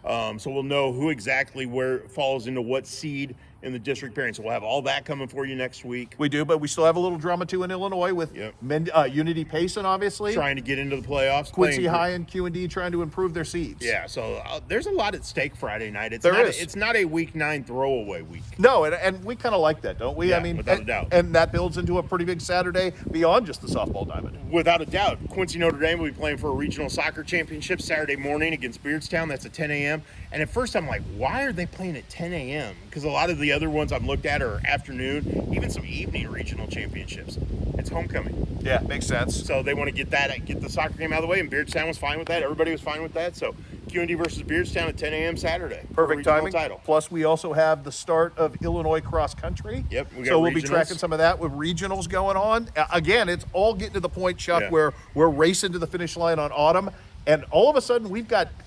So we'll know who exactly where falls into what seed in the district pairing. So we'll have all that coming for you next week. We do, but we still have a little drama too in Illinois with Unity Payson, obviously. Trying to get into the playoffs. Quincy High and Q&D trying to improve their seeds. Yeah, so there's a lot at stake Friday night. It's not a week 9 throwaway week. No, and we kind of like that, don't we? Yeah, I mean, without a doubt. And that builds into a pretty big Saturday beyond just the softball diamond. Without a doubt. Quincy Notre Dame will be playing for a regional soccer championship Saturday morning against Beardstown. That's at 10 a.m. And at first I'm like, why are they playing at 10 a.m.? Because a lot of the other ones I've looked at are afternoon, even some evening regional championships. It's homecoming. Yeah, makes sense. So they want to get the soccer game out of the way, and Beardstown was fine with that. Everybody was fine with that. So Q&D versus Beardstown at 10 a.m. Saturday. Perfect timing. Title. Plus, we also have the start of Illinois cross country. Yep. So we'll be tracking some of that with regionals going on. Again, it's all getting to the point, Chuck, where we're racing to the finish line on autumn. And all of a sudden,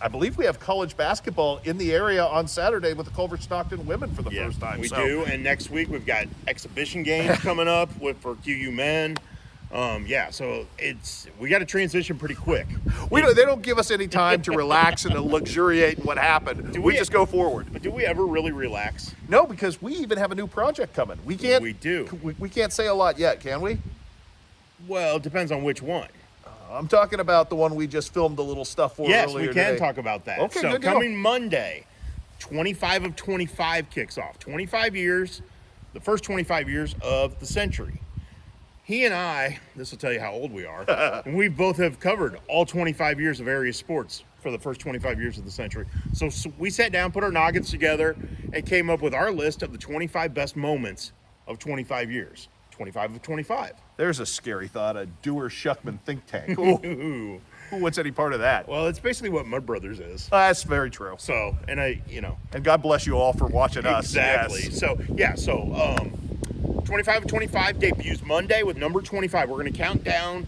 I believe we have college basketball in the area on Saturday with the Culver-Stockton women for the first time. We do, and next week we've got exhibition games coming up for QU men. So we got to transition pretty quick. They don't give us any time to relax and to luxuriate in what happened. We just go forward. But do we ever really relax? No, because we even have a new project coming. We can't. We do. We can't say a lot yet, can we? Well, it depends on which one. I'm talking about the one we just filmed a little stuff for yes, earlier we can today. talk about that. Okay, so good deal. coming Monday, 25 of 25 kicks off. 25 years, the first 25 years of the century. He and I, this will tell you how old we are, and we both have covered all 25 years of various sports for the first 25 years of the century. So we sat down, put our noggins together, and came up with our list of the 25 best moments of 25 years. 25 of 25. There's a scary thought, a Dewar-Shuckman think tank. Who wants any part of that? Well, it's basically what Mud Brothers is. That's very true. So, and God bless you all for watching us. Exactly. Yes. So 25 of 25 debuts Monday with number 25. We're going to count down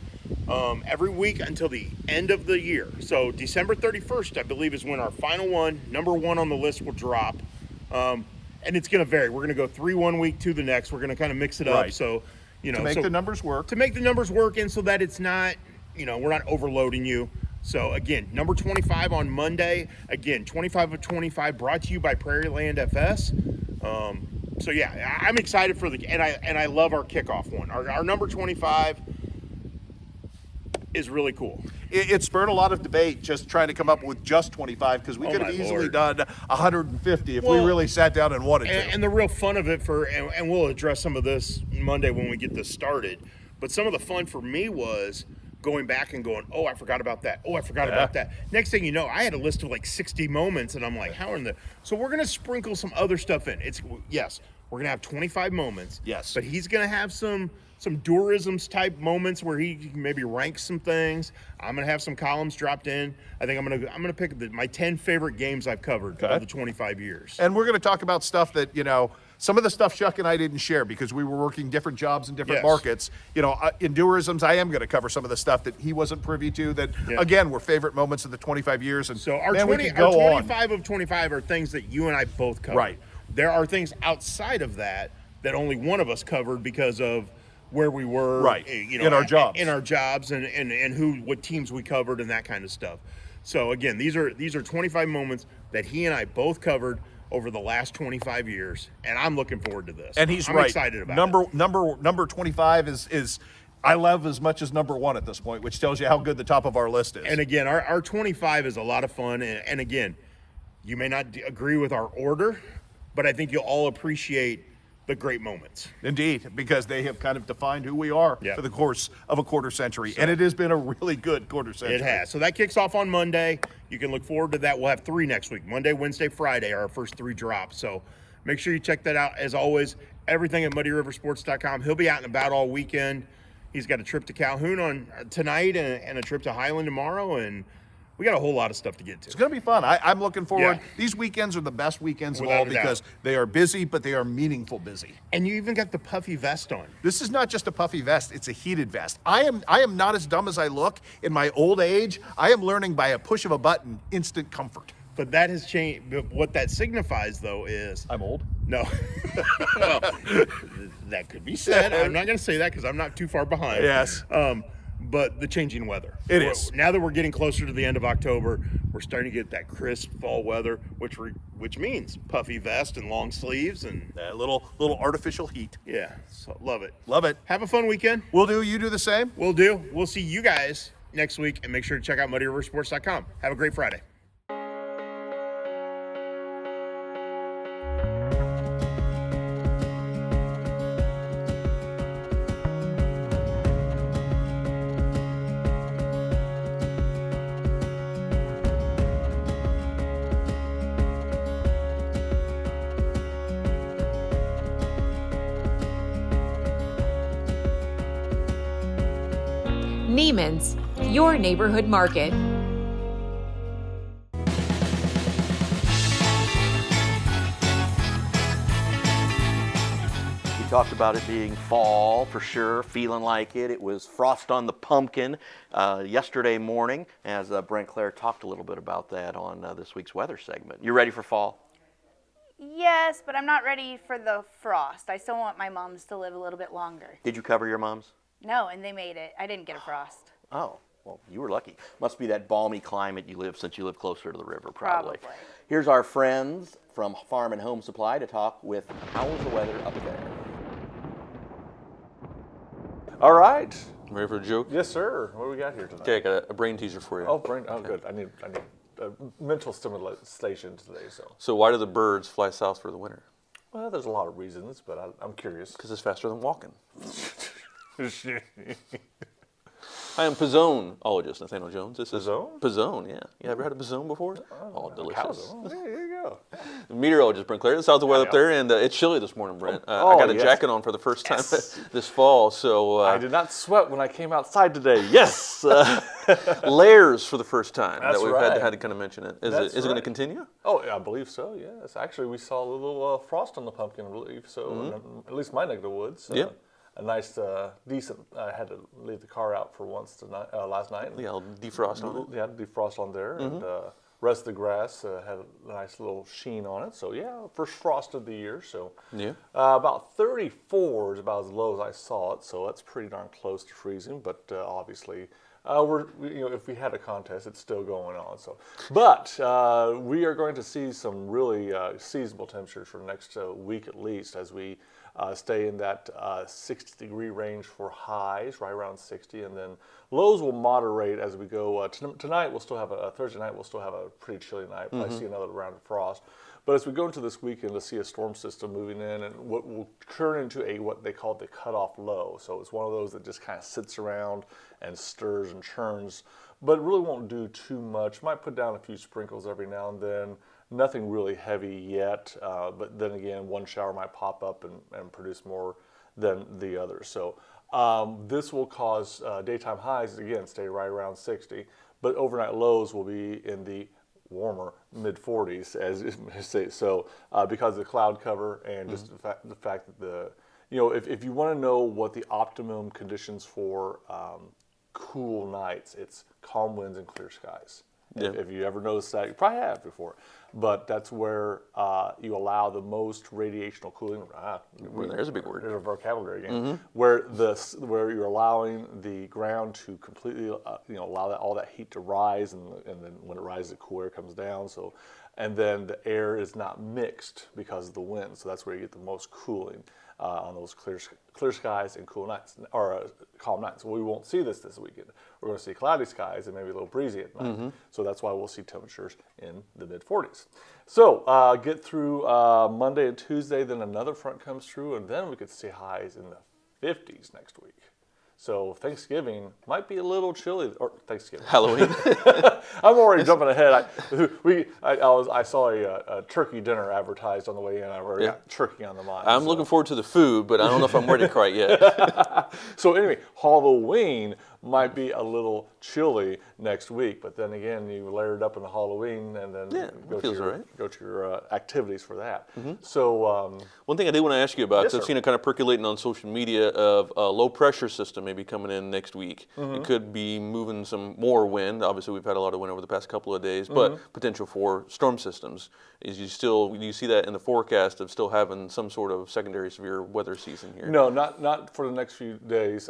every week until the end of the year. So December 31st, I believe, is when our final one, number 1 on the list, will drop. And it's going to vary. We're going to go 3 one week to the next. We're going to kind of mix it up. So, to make the numbers work. To make the numbers work, and so that it's not, we're not overloading you. So again, number 25 on Monday. Again, 25 of 25 brought to you by Prairie Land FS. I'm excited for and I love our kickoff one. Our number 25 is really cool. It spurred a lot of debate just trying to come up with just 25 because we could have easily done 150 if we really sat down and wanted to. And the real fun of it and we'll address some of this Monday when we get this started, but some of the fun for me was going back and going, oh, I forgot about that. Oh, I forgot about that. Next thing you know, I had a list of like 60 moments and I'm like, how in the... So we're going to sprinkle some other stuff in. We're going to have 25 moments. Yes. But he's going to have some Durisms type moments where he maybe ranks some things. I'm gonna have some columns dropped in. I think I'm gonna pick my 10 favorite games I've covered of the 25 years. And we're gonna talk about stuff that some of the stuff Chuck and I didn't share because we were working different jobs in different markets. In Durisms, I am gonna cover some of the stuff that he wasn't privy to. That again were favorite moments of the 25 years. And so our 25 of 25 are things that you and I both covered. Right. There are things outside of that only one of us covered because of where we were, in our jobs, and what teams we covered and that kind of stuff. So again, these are 25 moments that he and I both covered over the last 25 years, and I'm looking forward to this. And I'm excited about it. Number 25 is I love as much as number 1 at this point, which tells you how good the top of our list is. And again, our 25 is a lot of fun, and again, you may not agree with our order, but I think you'll all appreciate the great moments. Indeed, because they have kind of defined who we are for the course of a quarter century. And it has been a really good quarter century. It has. So that kicks off on Monday. You can look forward to that. We'll have 3 next week. Monday, Wednesday, Friday are our first 3 drops. So make sure you check that out. As always, everything at muddyriversports.com. He'll be out and about all weekend. He's got a trip to Calhoun on tonight and a trip to Highland tomorrow. And We got a whole lot of stuff to get to. It's going to be fun. I'm looking forward. Yeah. These weekends are the best weekends of Without all a doubt. because they are busy, but they are meaningful busy. And you even got the puffy vest on. This is not just a puffy vest, it's a heated vest. I am not as dumb as I look. In my old age, I am learning by a push of a button, instant comfort. But that has changed. But what that signifies, though, is... I'm old? No. Well, that could be said. I'm not going to say that because I'm not too far behind. Yes. But the changing weather. It is. Now that we're getting closer to the end of October, we're starting to get that crisp fall weather, which means puffy vest and long sleeves and a little artificial heat. Yeah, so love it. Love it. Have a fun weekend. We'll do. You do the same. We'll do. We'll see you guys next week, and make sure to check out MuddyRiverSports.com. Have a great Friday. Neiman's, your neighborhood market. We talked about it being fall for sure, feeling like it. It was frost on the pumpkin yesterday morning, as Brent Clare talked a little bit about that on this week's weather segment. You ready for fall? Yes, but I'm not ready for the frost. I still want my mums to live a little bit longer. Did you cover your mums? No, and they made it. I didn't get a frost. Oh, well, you were lucky. Must be that balmy climate you live since you live closer to the river, probably. Here's our friends from Farm and Home Supply to talk with how's the weather up there. All right. Ready for a joke? Yes, sir. What do we got here tonight? Okay, I got a brain teaser for you. Oh, brain. Oh, good. I need mental stimulation today. So why do the birds fly south for the winter? Well, there's a lot of reasons, but I'm curious. Because it's faster than walking. I am Pizzone-ologist Nathaniel Jones. This is Pizzone, yeah. You ever had a Pizzone before? Oh, delicious. There you go. Meteorologist Brent Clare. It's out the weather up there, and it's chilly this morning, Brent. I got a jacket on for the first time this fall, so... I did not sweat when I came outside today. Yes! Layers for the first time. That's that we've right. had to kind of mention it. Is it going to continue? Oh, yeah, I believe so, yes. Actually, we saw a little frost on the pumpkin, I believe, so at least my neck of the woods. Yeah. A nice, decent. I had to leave the car out for once tonight, last night. Yeah, defrost on it. Yeah, defrost on there, and rest of the grass had a nice little sheen on it. So yeah, first frost of the year. So yeah, about 34 is about as low as I saw it. So that's pretty darn close to freezing. But obviously, if we had a contest, it's still going on. So, but we are going to see some really seasonable temperatures for the next week at least, as we stay in that 60-degree range for highs, right around 60, and then lows will moderate as we go. Tonight we'll still have Thursday night we'll still have a pretty chilly night. Probably see another round of frost. But as we go into this weekend, to see a storm system moving in, and what will turn into what they call the cutoff low. So it's one of those that just kind of sits around and stirs and churns, but really won't do too much. Might put down a few sprinkles every now and then. Nothing really heavy yet, but then again, one shower might pop up and produce more than the other. So this will cause daytime highs, again, stay right around 60, but overnight lows will be in the warmer mid-40s, as you say. So because of the cloud cover and just the fact that if you want to know what the optimum conditions for cool nights, it's calm winds and clear skies. Yeah. If you ever noticed that, you probably have before. But that's where you allow the most radiational cooling. There's a big word. There's a vocabulary again. Where you're allowing the ground to completely, allow all that heat to rise, and then when it rises, the cool air comes down. So, and then the air is not mixed because of the wind. So that's where you get the most cooling on those clear skies and cool nights, or calm nights. Well, we won't see this weekend. We're going to see cloudy skies and maybe a little breezy at night. So that's why we'll see temperatures in the mid-40s. So get through Monday and Tuesday, then another front comes through, and then we could see highs in the 50s next week. So Thanksgiving might be a little chilly, or Thanksgiving. Halloween. I'm already jumping ahead. I saw a turkey dinner advertised on the way in. I've already got turkey on the mind. I'm looking forward to the food, but I don't know if I'm ready quite yet. So anyway, Halloween might be a little chilly next week. But then again, you layer it up in the Halloween, and then go to your activities for that. So one thing I did want to ask you about, Yes, so I've sir. seen it kind of percolating on social media of a low pressure system maybe coming in next week. It could be moving some more wind. Obviously, we've had a lot of wind over the past couple of days, but potential for storm systems. Do you see that in the forecast of still having some sort of secondary severe weather season here? No, not for the next few days.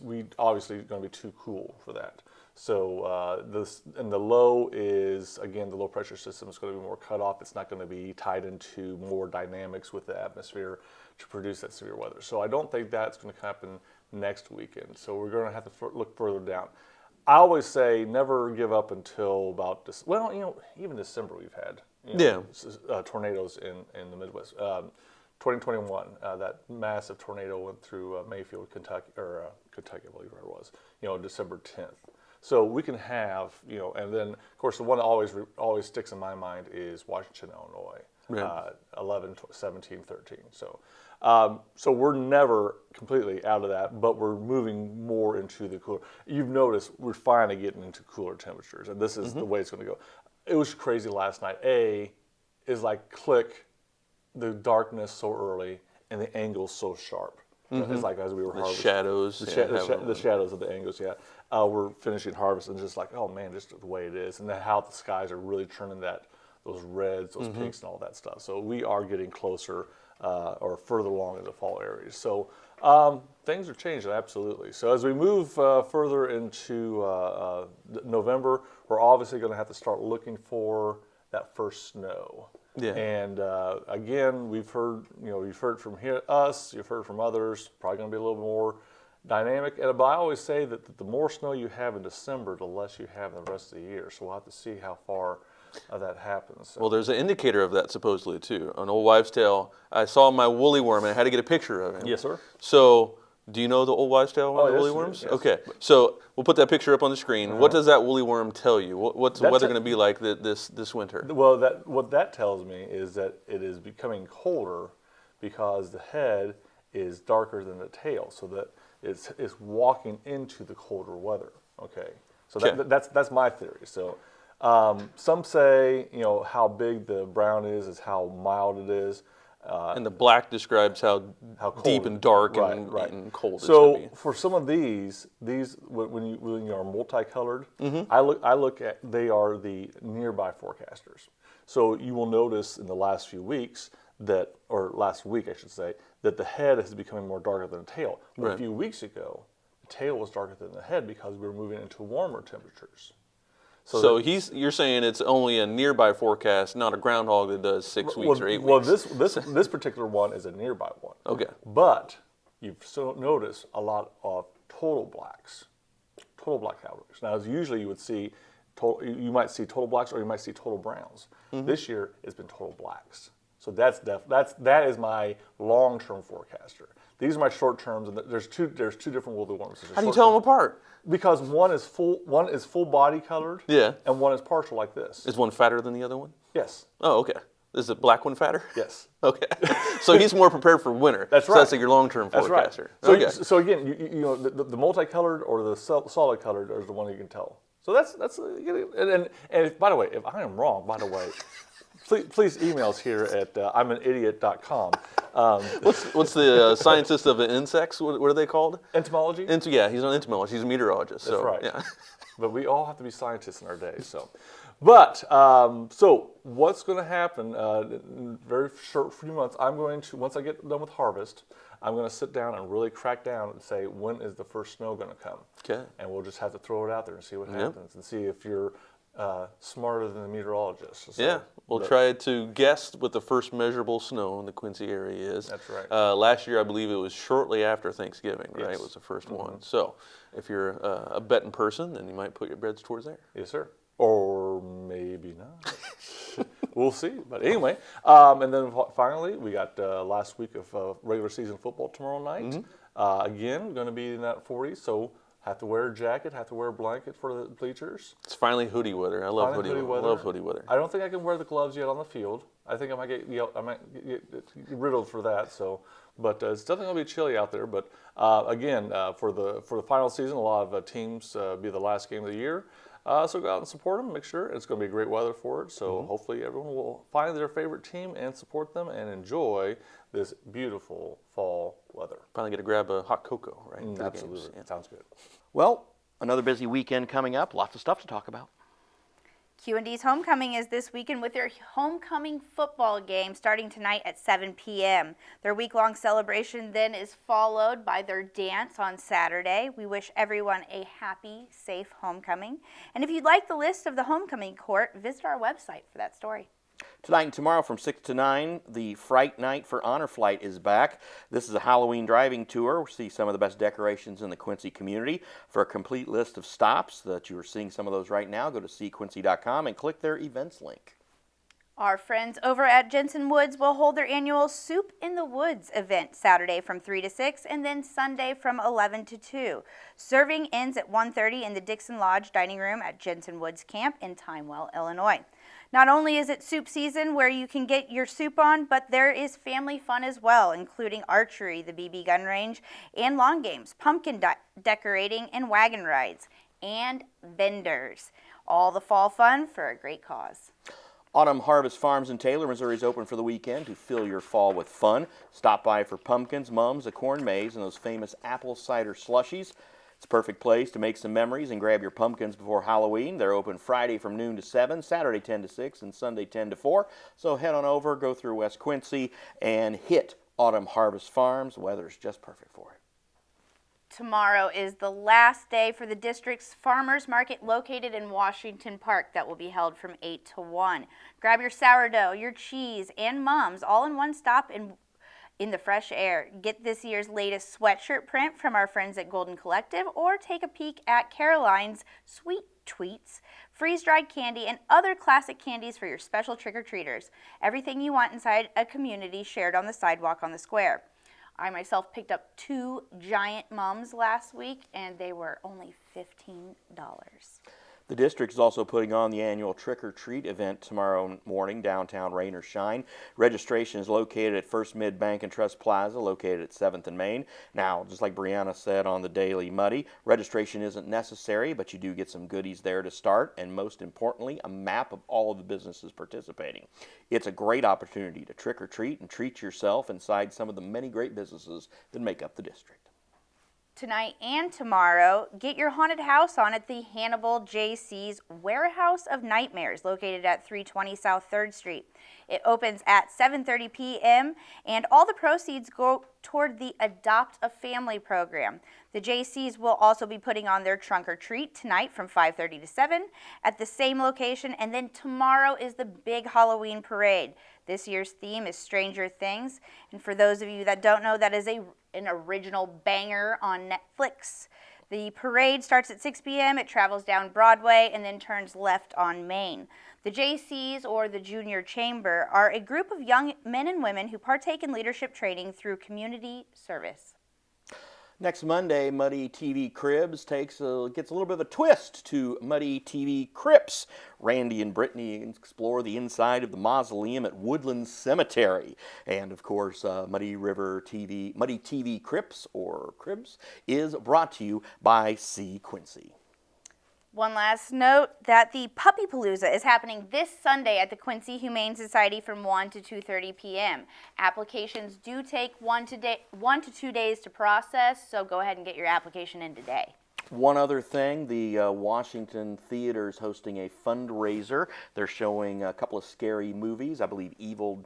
We obviously going to be too cool for that. So the low is, again, the low pressure system is going to be more cut off. It's not going to be tied into more dynamics with the atmosphere to produce that severe weather. So I don't think that's going to happen next weekend. So we're going to have to look further down. I always say never give up until about this. Well, even December we've had tornadoes in the Midwest. 2021, that massive tornado went through Mayfield, Kentucky, Kentucky, I believe where it was. December 10th. So we can have, and then of course the one that always sticks in my mind is Washington, Illinois, 11, 17, 13. So we're never completely out of that, but we're moving more into the cooler. You've noticed we're finally getting into cooler temperatures, and this is the way it's going to go. It was crazy last night. Is like click, the darkness so early and the angles so sharp. It's like as we were harvesting. Shadows. The shadows of the angles, we're finishing harvest and just like, oh man, just the way it is. And then how the skies are really turning those reds, those pinks and all that stuff. So we are getting closer or further along in the fall areas. So things are changing, absolutely. So as we move further into November, we're obviously going to have to start looking for that first snow. Yeah. And again, you've heard from us, you've heard from others, probably going to be a little more dynamic. But I always say that the more snow you have in December, the less you have in the rest of the year. So we'll have to see how far that happens. So. Well, there's an indicator of that supposedly too. An old wives' tale. I saw my woolly worm and I had to get a picture of him. Yes, sir. So, do you know the old wives' tale about woolly yes, worms? Yes. Okay, so we'll put that picture up on the screen. What does that woolly worm tell you? What's the weather going to be like this winter? Well, what that tells me is that it is becoming colder because the head is darker than the tail, so that it's walking into the colder weather. Okay, so that's my theory. So some say how big the brown is how mild it is. And the black describes how deep and dark and cold it's so going to be. For some of these when you are multicolored, I look at they are the nearby forecasters. So you will notice in the last few weeks last week I should say, that the head is becoming more darker than the tail. But a few weeks ago, the tail was darker than the head because we were moving into warmer temperatures. So you're saying it's only a nearby forecast, not a groundhog that does 6 weeks or 8 weeks. Well, this particular one is a nearby one. Okay. But you've noticed a lot of total black cowbirds. Now, as usually you would see, you might see total blacks or you might see total browns. This year it's been total blacks. So that is my long-term forecaster. These are my short terms, and there's two different woolly worms. How do you tell them apart? Because one is full body colored, and one is partial like this. Is one fatter than the other one? Yes. Oh, okay. Is the black one fatter? Yes. Okay. So he's more prepared for winter. That's right. So that's like your long-term forecaster. That's right. So again, the multicolored or the solid colored is the one you can tell. So that's and if, by the way, if I am wrong, by the way. Please email us here at I'mAnIdiot.com. What's the scientist of the insects? What are they called? Entomology? Yeah, he's an entomologist. He's a meteorologist. That's right. Yeah. But we all have to be scientists in our day. So what's going to happen in very short few months, once I get done with harvest, I'm going to sit down and really crack down and say, when is the first snow going to come? Okay. And we'll just have to throw it out there and see what happens and see if you're smarter than the meteorologist. So, we'll try to guess what the first measurable snow in the Quincy area is. That's right. Last year, I believe it was shortly after Thanksgiving, right? Yes. It was the first one. So if you're a betting person, then you might put your bets towards there. Yes, sir. Or maybe not. We'll see. But anyway, and then finally, we got last week of regular season football tomorrow night. Again, going to be in that 40s. So Have to wear a jacket, have to wear a blanket for the bleachers. It's finally hoodie weather. I love Finally hoodie weather. I love hoodie weather. I don't think I can wear the gloves yet on the field. I think I might get riddled for that. So, but it's definitely going to be chilly out there. But again, for the final season, a lot of teams be the last game of the year. So go out and support them. Make sure it's going to be great weather for it. So hopefully everyone will find their favorite team and support them and enjoy this beautiful fall weather. Probably get to grab a hot cocoa, right? Absolutely. Yeah. Sounds good. Well, another busy weekend coming up. Lots of stuff to talk about. Q&D's Homecoming is this weekend with their homecoming football game starting tonight at 7 p.m. Their week-long celebration then is followed by their dance on Saturday. We wish everyone a happy, safe homecoming. And if you'd like the list of the homecoming court, visit our website for that story. Tonight and tomorrow from 6 to 9, the Fright Night for Honor Flight is back. This is a Halloween driving tour. We'll see some of the best decorations in the Quincy community. For a complete list of stops that you are seeing some of those right now, go to cquincy.com and click their events link. Our friends over at Jensen Woods will hold their annual Soup in the Woods event Saturday from 3 to 6 and then Sunday from 11 to 2. Serving ends at 1:30 in the Dixon Lodge dining room at Jensen Woods Camp in Timewell, Illinois. Not only is it soup season where you can get your soup on, but there is family fun as well, including archery, the BB gun range, and lawn games, pumpkin decorating, and wagon rides, and vendors. All the fall fun for a great cause. Autumn Harvest Farms in Taylor, Missouri is open for the weekend to fill your fall with fun. Stop by for pumpkins, mums, a corn maze, and those famous apple cider slushies. It's a perfect place to make some memories and grab your pumpkins before Halloween. They're open Friday from noon to 7, Saturday 10 to 6, and Sunday 10 to 4. So head on over, go through West Quincy, and hit Autumn Harvest Farms. The weather's just perfect for it. Tomorrow is the last day for the district's farmers market located in Washington Park that will be held from 8 to 1. Grab your sourdough, your cheese, and mums all in one stop in the fresh air. Get this year's latest sweatshirt print from our friends at Golden Collective or take a peek at Caroline's Sweet Tweets, freeze-dried candy, and other classic candies for your special trick-or-treaters. Everything you want inside a community shared on the sidewalk on the square. I myself picked up 2 giant mums last week and they were only $15. The district is also putting on the annual Trick or Treat event tomorrow morning, downtown Rain or Shine. Registration is located at First Mid Bank and Trust Plaza, located at 7th and Main. Now, just like Brianna said on the Daily Muddy, registration isn't necessary, but you do get some goodies there to start, and most importantly, a map of all of the businesses participating. It's a great opportunity to trick or treat and treat yourself inside some of the many great businesses that make up the district. Tonight and tomorrow, get your haunted house on at the Hannibal J.C.'s Warehouse of Nightmares, located at 320 South 3rd Street. It opens at 7:30 p.m. and all the proceeds go toward the Adopt a Family program. The J.C.'s will also be putting on their Trunk or Treat tonight from 5:30 to 7 at the same location, and then tomorrow is the big Halloween parade. This year's theme is Stranger Things, and for those of you that don't know, that is an original banger on Netflix. The parade starts at 6 p.m., it travels down Broadway, and then turns left on Main. The JCs, or the Junior Chamber, are a group of young men and women who partake in leadership training through community service. Next Monday, Muddy TV Cribs gets a little bit of a twist to Muddy TV Crypts. Randy and Brittany explore the inside of the mausoleum at Woodland Cemetery. And of course, Muddy TV Crypts, or Cribs, is brought to you by C. Quincy. One last note that the Puppy Palooza is happening this Sunday at the Quincy Humane Society from 1 to 2:30 p.m. Applications do take 1 to 2 days to process, so go ahead and get your application in today. One other thing, the Washington Theater is hosting a fundraiser. They're showing a couple of scary movies, I believe Evil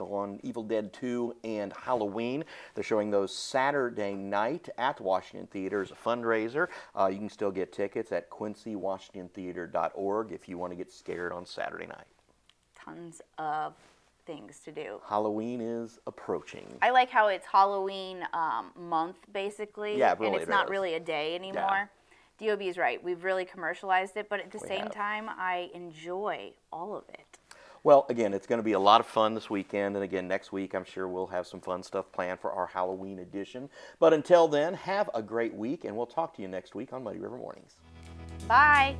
Dead 2 and Halloween. They're showing those Saturday night at Washington Theater as a fundraiser. You can still get tickets at quincy-washingtontheater.org if you want to get scared on Saturday night. Tons of things to do. Halloween is approaching. I like how it's Halloween month, basically, yeah, really, and it's not really a day anymore. Yeah. DOB is right. We've really commercialized it, but at the same time, I enjoy all of it. Well, again, it's going to be a lot of fun this weekend. And again, next week, I'm sure we'll have some fun stuff planned for our Halloween edition. But until then, have a great week, and we'll talk to you next week on Muddy River Mornings. Bye.